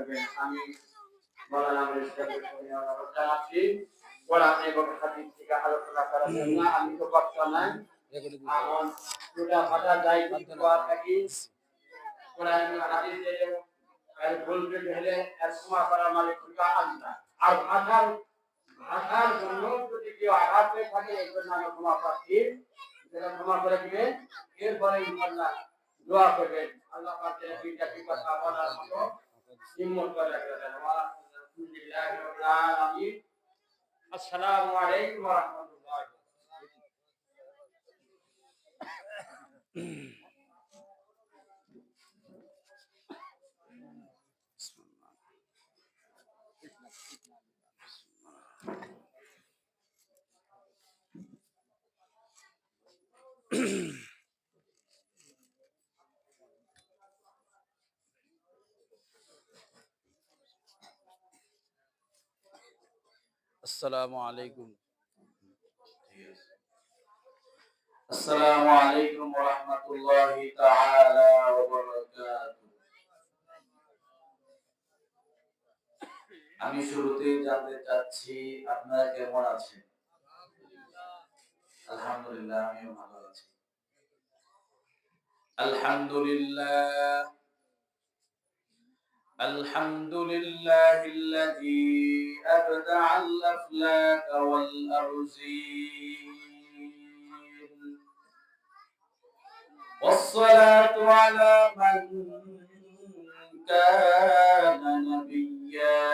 করবেন। আমি মাওলানা আমির ইসলামের সঙ্গে অনুরোধ জানাচ্ছি কোরআন এবং হাদিস থেকে আলোচনা করার জন্য। আমি তো বক্তা নাই, এখন দুটা ভাষা যাই থাকি কোরআন এবং হাদিসের ভুল হলে ক্ষমা করার মালিক আল্লাহ। আর ভাষার জন্য যদি কেউ আঘাত পেয়ে থাকে এই জন্য আমি ক্ষমা প্রার্থী, যেটা ক্ষমা করে দিবেন। এরপরে ইনশাআল্লাহ দোয়া করবেন আল্লাহ পাক যেন দুইটা কথা বলার মতো হিম্মত করে রাখেন। আলহামদুলিল্লাহি রাব্বিল আলামিন। আসসালামু আলাইকুম ওয়া রাহমাতুল্লাহ। আসসালামু আলাইকুম। আসসালামু আলাইকুম ওয়া রাহমাতুল্লাহি তাআলা ওয়া বারাকাতুহু। আমি শুরুতেই জানতে চাচ্ছি আপনারা কেমন আছেন? আলহামদুলিল্লাহ, আমিও ভালো আছি। আলহামদুলিল্লাহ আলহামদুলিল্লাহিল্লাযী আবদা'আল আফলাক ওয়াল আরজিন والصلاة على من كان نبيا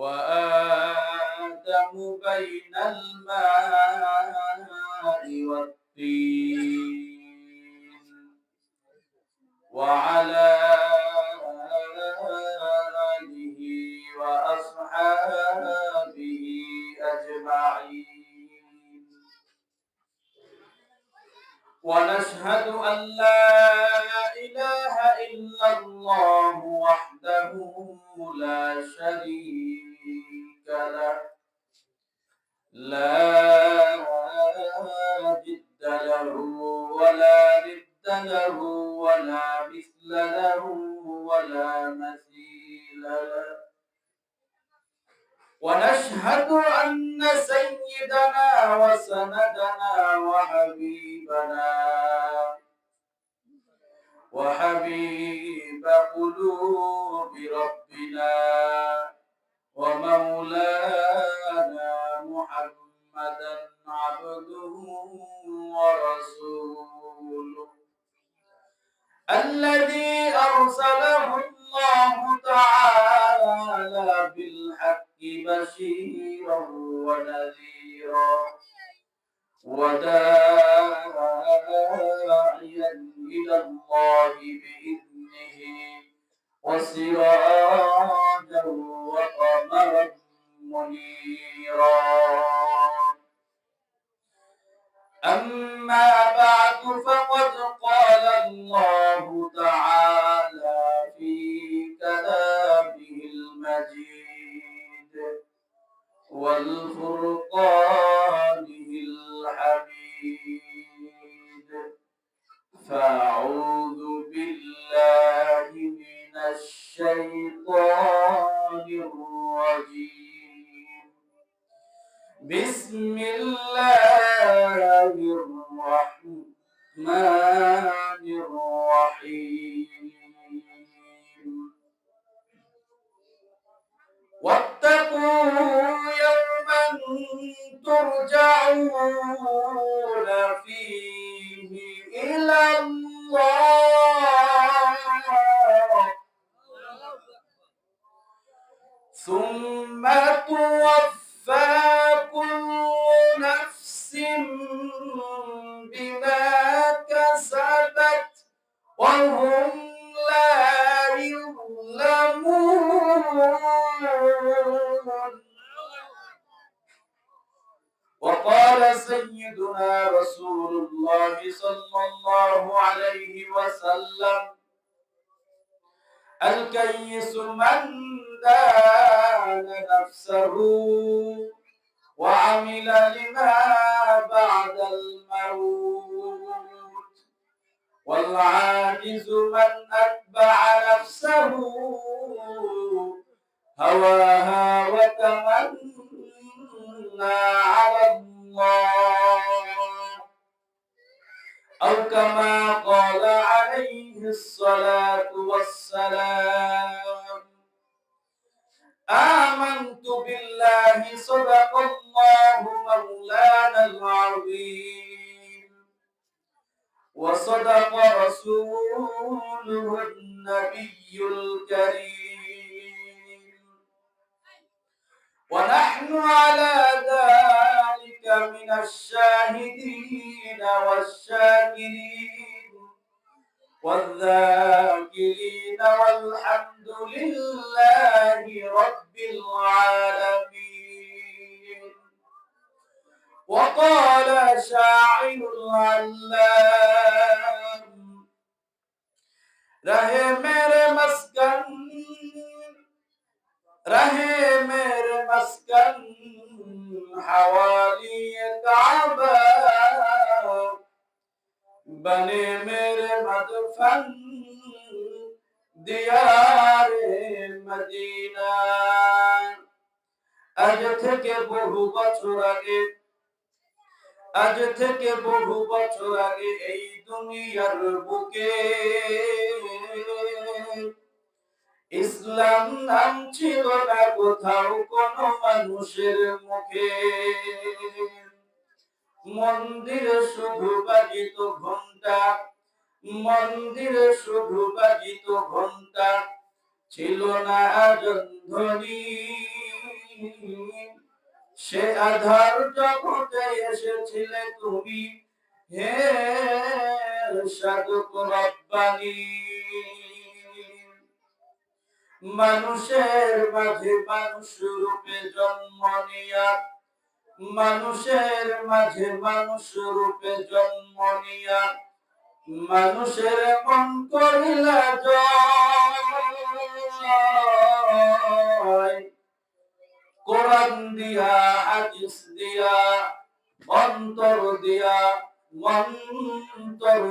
وآدم بين الماء والطين وعلى آله وأصحابه أجمعين. ونشهد أن لا إله إلا الله وحده لا شريك له لا جد له ولا ند له ولا مثل له ولا مثيل له. ونشهد أن سيدنا وسندنا وحبيب قلوب ربنا ومولانا محمدا عبده ورسوله الذي أرسله الله تعالى بالحق بشيرا ونذيرا وداعيا إلى الله بإذنه وسراجا وقمرا منيرا. أما بعد فقد قال الله تعالى في كلامه المجيد والفرقانه الحميد. فأعوذ بالله من الشيطان الرجيم. بسم الله الرحمن الرحيم. واتقوا يوما ترجعون فيه إلى الله ثم توفى كل نفس بما كسبت وهم لا يظلمون. وقال سيدنا رسول الله صلى الله عليه وسلم الكيس من دان نفسه وعمل لما بعد الموت والعاجز من أتبع نفسه هواها وتمنى على الله أو كما قال عليه الصلاة والسلام آمنت بالله صدق الله مولانا العظيم وصدق رسوله النبي الكريم ونحن على ذلك من الشاهدين والشاكرين والذاكرين والحمد لله رب العالمين. وقال شاعر العلام रहे मेरे मस्कन हवाली काबा बने मेरे मदफन दियारे मदीना আজ থেকে বহু বছর আগে এই দুনিয়ার বুকে ইসলাম নাম ছিল না কোথাও কোনো মানুষের মুখে মন্দিরে শুধু বাজিত ঘন্টা ছিল না আজন্ধ্বনি সে আধার জগতে এসেছিলে তুমি হে সাধক রব্বানী মানুষের মাঝে মানুষ রূপে জন্ম নিয়া মানুষের মন করিলা জয় কোরআন দিয়া হাদিস দিয়া অন্তর দিয়া মন্তর